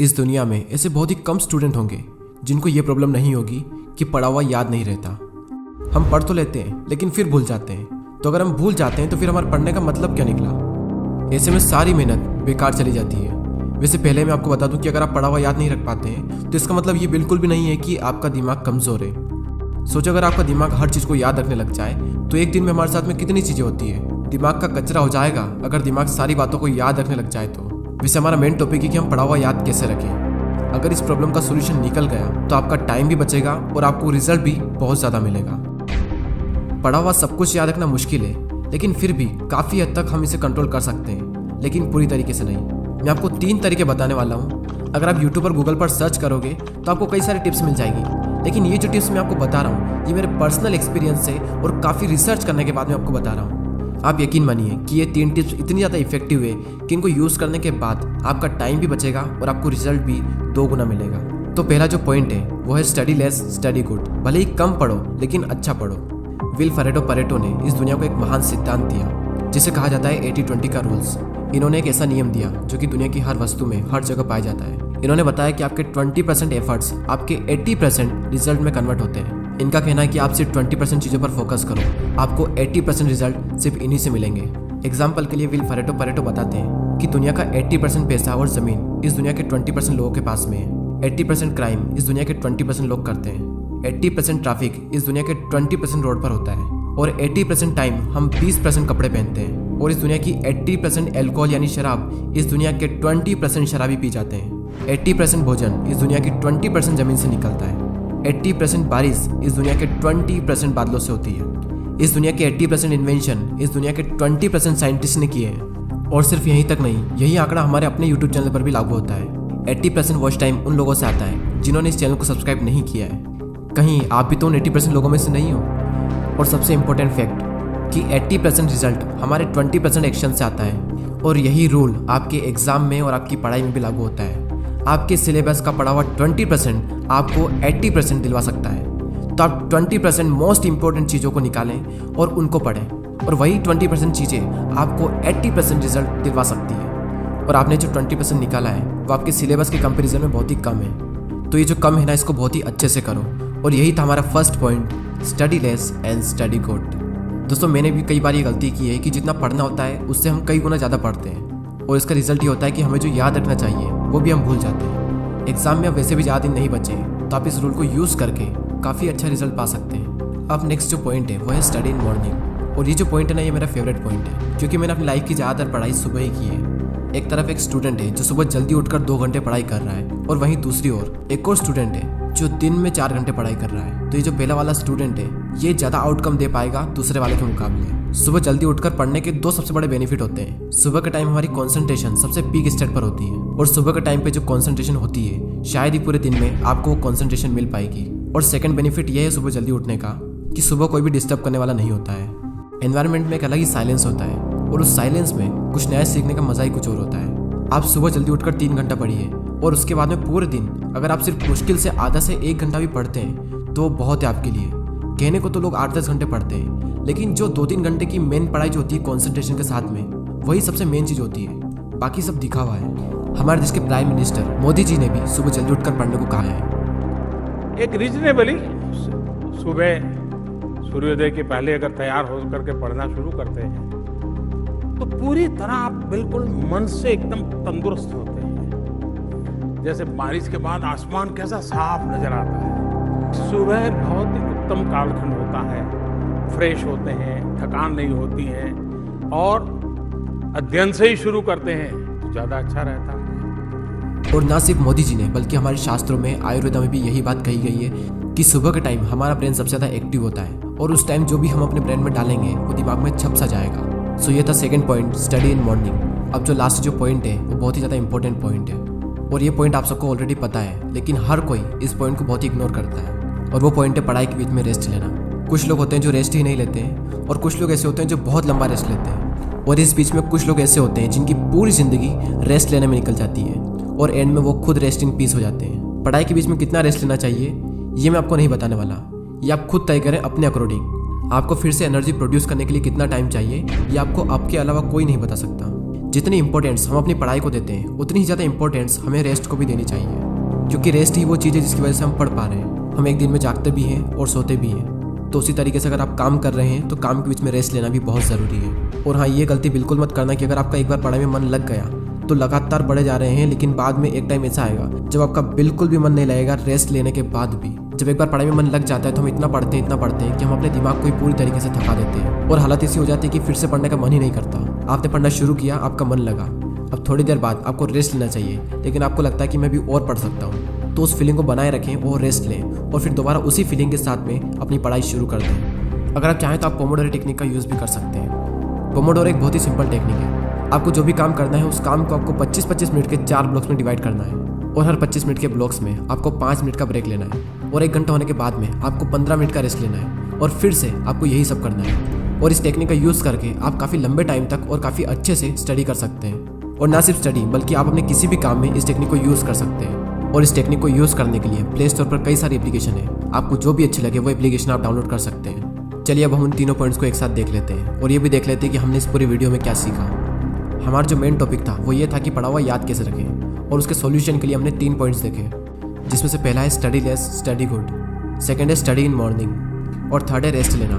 इस दुनिया में ऐसे बहुत ही कम स्टूडेंट होंगे जिनको ये प्रॉब्लम नहीं होगी कि पढ़ा हुआ याद नहीं रहता। हम पढ़ तो लेते हैं लेकिन फिर भूल जाते हैं। तो अगर हम भूल जाते हैं तो फिर हमारे पढ़ने का मतलब क्या निकला? ऐसे में सारी मेहनत बेकार चली जाती है। वैसे पहले मैं आपको बता दूं कि अगर आप पढ़ा हुआ याद नहीं रख पाते हैं तो इसका मतलब ये बिल्कुल भी नहीं है कि आपका दिमाग कमज़ोर है। सोचो अगर आपका दिमाग हर चीज़ को याद रखने लग जाए तो एक दिन में हमारे साथ में कितनी चीज़ें होती है। दिमाग का कचरा हो जाएगा अगर दिमाग सारी बातों को याद रखने लग जाए तो। वैसे हमारा मेन टॉपिक है कि हम पढ़ा हुआ याद कैसे रखें। अगर इस प्रॉब्लम का सोल्यूशन निकल गया तो आपका टाइम भी बचेगा और आपको रिजल्ट भी बहुत ज़्यादा मिलेगा। पढ़ा हुआ सब कुछ याद रखना मुश्किल है, लेकिन फिर भी काफ़ी हद तक हम इसे कंट्रोल कर सकते हैं, लेकिन पूरी तरीके से नहीं। मैं आपको 3 तरीके बताने वाला हूँ। अगर आप यूट्यूब पर गूगल पर सर्च करोगे तो आपको कई सारी टिप्स मिल जाएगी, लेकिन ये जो टिप्स मैं आपको बता रहा हूँ ये मेरे पर्सनल एक्सपीरियंस से और काफ़ी रिसर्च करने के बाद मैं आपको बता रहा हूँ। आप यकीन मानिए कि ये 3 टिप्स इतनी ज़्यादा इफेक्टिव है कि इनको यूज़ करने के बाद आपका टाइम भी बचेगा और आपको रिजल्ट भी 2 गुना मिलेगा। तो पहला जो पॉइंट है वो है स्टडी लेस स्टडी गुड। भले ही कम पढ़ो लेकिन अच्छा पढ़ो। विल परेटो ने इस दुनिया को एक महान सिद्धांत दिया जिसे कहा जाता है 80-20 का रूल्स। इन्होंने एक ऐसा नियम दिया जो कि दुनिया की हर वस्तु में हर जगह पाया जाता है। इन्होंने बताया कि आपके 20% एफर्ट्स आपके 80% रिजल्ट में कन्वर्ट होते हैं। इनका कहना है कि आप सिर्फ 20% चीज़ों पर फोकस करो, आपको 80% रिजल्ट सिर्फ इन्हीं से मिलेंगे। एग्जाम्पल के लिए विल परेटो बताते हैं कि दुनिया का 80% पैसा और ज़मीन इस दुनिया के 20% लोगों के पास में है। 80% क्राइम इस दुनिया के 20% लोग करते हैं। 80% ट्रैफिक इस दुनिया के 20% रोड पर होता है। और 80% टाइम हम 20% कपड़े पहनते हैं। और इस दुनिया की 80% एल्कोहल यानी शराब इस दुनिया के 20% शराबी पी जाते हैं। 80% भोजन इस दुनिया की 20% जमीन से निकलता है। 80% बारिश इस दुनिया के 20% बादलों से होती है। इस दुनिया के 80% इन्वेंशन इस दुनिया के 20% साइंटिस्ट ने किए हैं। और सिर्फ यहीं तक नहीं, यही आंकड़ा हमारे अपने यूट्यूब चैनल पर भी लागू होता है। 80% वॉच टाइम उन लोगों से आता है जिन्होंने इस चैनल को सब्सक्राइब नहीं किया है। कहीं आप भी तो उन 80% लोगों में से नहीं हो। और सबसे इम्पोर्टेंट फैक्ट कि 80% रिजल्ट हमारे 20% एक्शन से आता है। और यही रूल आपके एग्जाम में और आपकी पढ़ाई में भी लागू होता है। आपके सिलेबस का पढ़ा हुआ 20% आपको 80% दिलवा सकता है। तो आप 20% मोस्ट इंपॉर्टेंट चीज़ों को निकालें और उनको पढ़ें, और वही 20% चीज़ें आपको 80% रिजल्ट दिलवा सकती है। और आपने जो 20% निकाला है वो आपके सिलेबस के कंपैरिजन में बहुत ही कम है। तो ये जो कम है ना, इसको बहुत ही अच्छे से करो। और यही था हमारा first point, study less and study good. दोस्तों, मैंने भी कई बार ये गलती की है कि जितना पढ़ना होता है उससे हम कई गुना ज़्यादा पढ़ते हैं, और इसका रिजल्ट ये होता है कि हमें जो याद रखना चाहिए वो भी हम भूल जाते हैं। एग्जाम में अब वैसे भी ज़्यादा दिन नहीं बचे, तो आप इस रूल को यूज़ करके काफ़ी अच्छा रिजल्ट पा सकते हैं। अब नेक्स्ट जो पॉइंट है वो है स्टडी इन मॉर्निंग। और ये जो पॉइंट है ना, ये मेरा फेवरेट पॉइंट है, क्योंकि मैंने अपनी लाइफ की ज़्यादातर पढ़ाई सुबह ही की है। एक तरफ एक स्टूडेंट है जो सुबह जल्दी उठकर 2 घंटे पढ़ाई कर रहा है, और वहीं दूसरी ओर एक और स्टूडेंट है जो दिन में 4 घंटे पढ़ाई कर रहा है। तो ये जो पहला वाला स्टूडेंट है ये ज़्यादा आउटकम दे पाएगा दूसरे वाले के मुकाबले। सुबह जल्दी उठकर पढ़ने के 2 सबसे बड़े बेनिफिट होते हैं। सुबह के टाइम हमारी कंसंट्रेशन सबसे पीक स्टेट पर होती है, और सुबह के टाइम पे जो कंसंट्रेशन होती है शायद ही पूरे दिन में आपको वो कंसंट्रेशन मिल पाएगी। और सेकंड बेनिफिट ये है सुबह जल्दी उठने का कि सुबह कोई भी डिस्टर्ब करने वाला नहीं होता है। एनवायरनमेंट में एक अलग ही साइलेंस होता है, और उस साइलेंस में कुछ नया सीखने का मजा ही कुछ और होता है। आप सुबह जल्दी उठकर 3 घंटा पढ़िए, और उसके बाद में पूरे दिन अगर आप सिर्फ मुश्किल से आधा से 1 घंटा भी पढ़ते हैं तो बहुत है आपके लिए। कहने को तो लोग 8-10 घंटे पढ़ते हैं, लेकिन जो 2-3 घंटे की मेन पढ़ाई जो होती है कॉन्सेंट्रेशन के साथ में, वही सबसे मेन चीज़ होती है। बाकी सब दिखावा है। हमारे देश के प्राइम मिनिस्टर मोदी जी ने भी सुबह जल्दी उठकर पढ़ने को कहा है। एक रीजनेबली सुबह सूर्योदय के पहले अगर तैयार हो करके पढ़ना शुरू करते हैं तो पूरी तरह आप बिल्कुल मन से एकदम तंदुरुस्त होते हैं। जैसे बारिश के बाद आसमान कैसा साफ नजर आता है। सुबह बहुत ही उत्तम कालखंड होता है, फ्रेश होते हैं, थकान नहीं होती है, और अध्ययन से ही शुरू करते हैं तो ज़्यादा अच्छा रहता है। और ना सिर्फ मोदी जी ने बल्कि हमारे शास्त्रों में, आयुर्वेदा में भी यही बात कही गई है कि सुबह के टाइम हमारा ब्रेन सबसे ज़्यादा एक्टिव होता है, और उस टाइम जो भी हम अपने ब्रेन में डालेंगे वो दिमाग में छप सा जाएगा। सो ये था second point, study in morning. अब जो लास्ट जो पॉइंट है वो बहुत ही ज़्यादा इंपॉर्टेंट पॉइंट है, और ये पॉइंट आप सबको ऑलरेडी पता है, लेकिन हर कोई इस पॉइंट को बहुत ही इग्नोर करता है। और वो पॉइंट है पढ़ाई के बीच में रेस्ट लेना। कुछ लोग होते हैं जो रेस्ट ही नहीं लेते हैं, और कुछ लोग ऐसे होते हैं जो बहुत लंबा रेस्ट लेते हैं, और इस बीच में कुछ लोग ऐसे होते हैं जिनकी पूरी ज़िंदगी रेस्ट लेने में निकल जाती है, और एंड में वो खुद रेस्ट इन पीस हो जाते हैं। पढ़ाई के बीच में कितना रेस्ट लेना चाहिए ये मैं आपको नहीं बताने वाला, ये आप खुद तय करें अपने अकॉर्डिंग। आपको फिर से एनर्जी प्रोड्यूस करने के लिए कितना टाइम चाहिए ये आपको आपके अलावा कोई नहीं बता सकता। जितनी इंपॉर्टेंस हम अपनी पढ़ाई को देते हैं उतनी ही ज़्यादा इंपॉर्टेंस हमें रेस्ट को भी देनी चाहिए, क्योंकि रेस्ट ही वो चीज़ है जिसकी वजह से हम पढ़ पा रहे हैं। हम एक दिन में जागते भी हैं और सोते भी हैं। तो उसी तरीके से अगर आप काम कर रहे हैं तो काम के बीच में रेस्ट लेना भी बहुत ज़रूरी है। और हाँ, ये गलती बिल्कुल मत करना कि अगर आपका एक बार पढ़ाई में मन लग गया तो लगातार बढ़े जा रहे हैं, लेकिन बाद में एक टाइम ऐसा आएगा जब आपका बिल्कुल भी मन नहीं लगेगा रेस्ट लेने के बाद भी। जब एक बार पढ़ाई में मन लग जाता है तो हम इतना पढ़ते हैं कि हम अपने दिमाग को ही पूरी तरीके से थका देते हैं और हालत ऐसी हो जाती है कि फिर से पढ़ने का मन ही नहीं करता। आपने पढ़ना शुरू किया, आपका मन लगा, अब थोड़ी देर बाद आपको रेस्ट लेना चाहिए, लेकिन आपको लगता है कि मैं भी और पढ़ सकता हूँ, तो उस फीलिंग को बनाए रखें और रेस्ट लें और फिर दोबारा उसी फीलिंग के साथ में अपनी पढ़ाई शुरू कर दें। अगर आप चाहें तो आप पोमोडोरो टेक्निक का यूज़ भी कर सकते हैं। पोमोडोरो एक बहुत ही सिंपल टेक्निक है। आपको जो भी काम करना है उस काम को आपको 25-25 मिनट के 4 ब्लॉक्स में डिवाइड करना है और हर 25 मिनट के ब्लॉक्स में आपको 5 मिनट का ब्रेक लेना है और 1 घंटा होने के बाद में आपको 15 मिनट का रेस्ट लेना है और फिर से आपको यही सब करना है। और इस टेक्निक का यूज़ करके आप काफ़ी लंबे टाइम तक और काफ़ी अच्छे से स्टडी कर सकते हैं। और ना सिर्फ स्टडी बल्कि आप अपने किसी भी काम में इस टेक्निक को यूज़ कर सकते हैं। और इस टेक्निक को यूज़ करने के लिए प्ले स्टोर पर कई सारी एप्लीकेशन है, आपको जो भी अच्छी लगे वो एप्लीकेशन आप डाउनलोड कर सकते हैं। चलिए अब हम उन तीनों पॉइंट्स को एक साथ देख लेते हैं और ये भी देख लेते हैं कि हमने इस पूरी वीडियो में क्या सीखा। हमारा जो मेन टॉपिक था वो ये था कि पढ़ा हुआ याद कैसे रखें, और उसके सॉल्यूशन के लिए हमने 3 पॉइंट्स देखे, जिसमें से पहला है study less study good, second है स्टडी इन मॉर्निंग और थर्ड है रेस्ट लेना।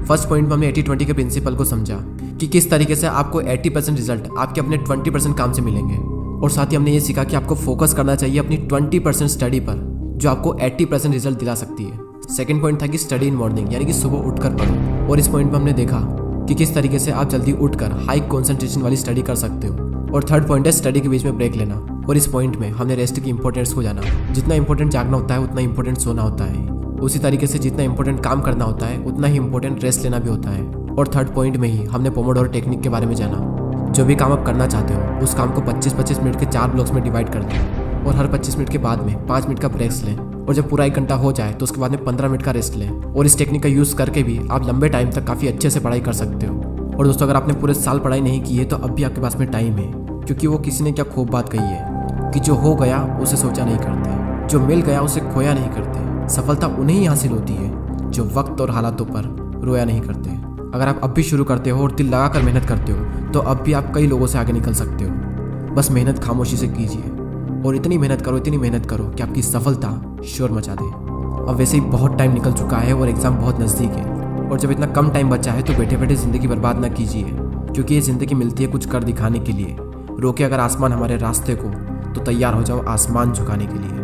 फर्स्ट पॉइंट में हमने 80-20 के प्रिंसिपल को समझा कि किस तरीके से आपको 80% रिजल्ट आपके अपने 20% काम से मिलेंगे, और साथ ही हमने ये सीखा कि आपको फोकस करना चाहिए अपनी 20% स्टडी पर जो आपको 80% रिजल्ट दिला सकती है। सेकंड पॉइंट था कि स्टडी इन मॉर्निंग, यानी कि सुबह उठकर पढ़ो, और इस पॉइंट में हमने देखा कि किस तरीके से आप जल्दी उठकर हाई कॉन्सेंट्रेशन वाली स्टडी कर सकते हो। और थर्ड पॉइंट है स्टडी के बीच में ब्रेक लेना, और इस पॉइंट में हमने रेस्ट की इंपॉर्टेंस को जाना। जितना इंपॉर्टेंट जागना होता है उतना इंपॉर्टेंट सोना होता है, उसी तरीके से जितना इंपॉर्टेंट काम करना होता है उतना ही इंपॉर्टेंट रेस्ट लेना भी होता है। और थर्ड पॉइंट में ही हमने पोमोडोरो टेक्निक के बारे में जाना। जो भी काम आप करना चाहते हो उस काम को 25-25 मिनट के 4 ब्लॉक्स में डिवाइड कर दें और हर 25 मिनट के बाद में 5 मिनट का ब्रेक्स लें, और जब पूरा 1 घंटा हो जाए तो उसके बाद में 15 मिनट का रेस्ट लें। और इस टेक्निक का यूज़ करके भी आप लंबे टाइम तक काफ़ी अच्छे से पढ़ाई कर सकते हो। और दोस्तों, अगर आपने पूरे साल पढ़ाई नहीं की है तो अब भी आपके पास में टाइम है, क्योंकि वो किसी ने क्या खूब बात कही है कि जो हो गया उसे सोचा नहीं करते, जो मिल गया उसे खोया नहीं करते। सफलता उन्हें ही हासिल होती है जो वक्त और हालातों पर रोया नहीं करते। अगर आप अब भी शुरू करते हो और दिल लगा कर मेहनत करते हो तो अब भी आप कई लोगों से आगे निकल सकते हो। बस मेहनत खामोशी से कीजिए और इतनी मेहनत करो कि आपकी सफलता शोर मचा दे। अब वैसे ही बहुत टाइम निकल चुका है और एग्ज़ाम बहुत नज़दीक है, और जब इतना कम टाइम बचा है तो बैठे बैठे ज़िंदगी बर्बाद ना कीजिए, क्योंकि ये ज़िंदगी मिलती है कुछ कर दिखाने के लिए। रोके अगर आसमान हमारे रास्ते को तो तैयार हो जाओ आसमान झुकाने के लिए।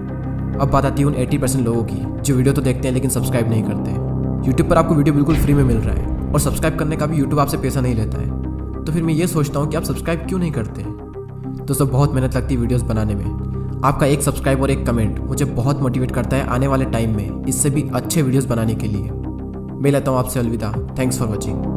अब बात आती है उन 80% लोगों की जो वीडियो तो देखते हैं लेकिन सब्सक्राइब नहीं करते। यूट्यूब पर आपको वीडियो बिल्कुल फ्री में मिल रहा है और सब्सक्राइब करने का भी यूट्यूब आपसे पैसा नहीं लेता है, तो फिर मैं ये सोचता हूँ कि आप सब्सक्राइब क्यों नहीं करते। दोस्तों, बहुत मेहनत लगती है वीडियोस बनाने में। आपका एक सब्सक्राइब और एक कमेंट मुझे बहुत मोटिवेट करता है आने वाले टाइम में इससे भी अच्छे वीडियोस बनाने के लिए। मैं लेता हूँ आपसे अलविदा। Thanks for watching.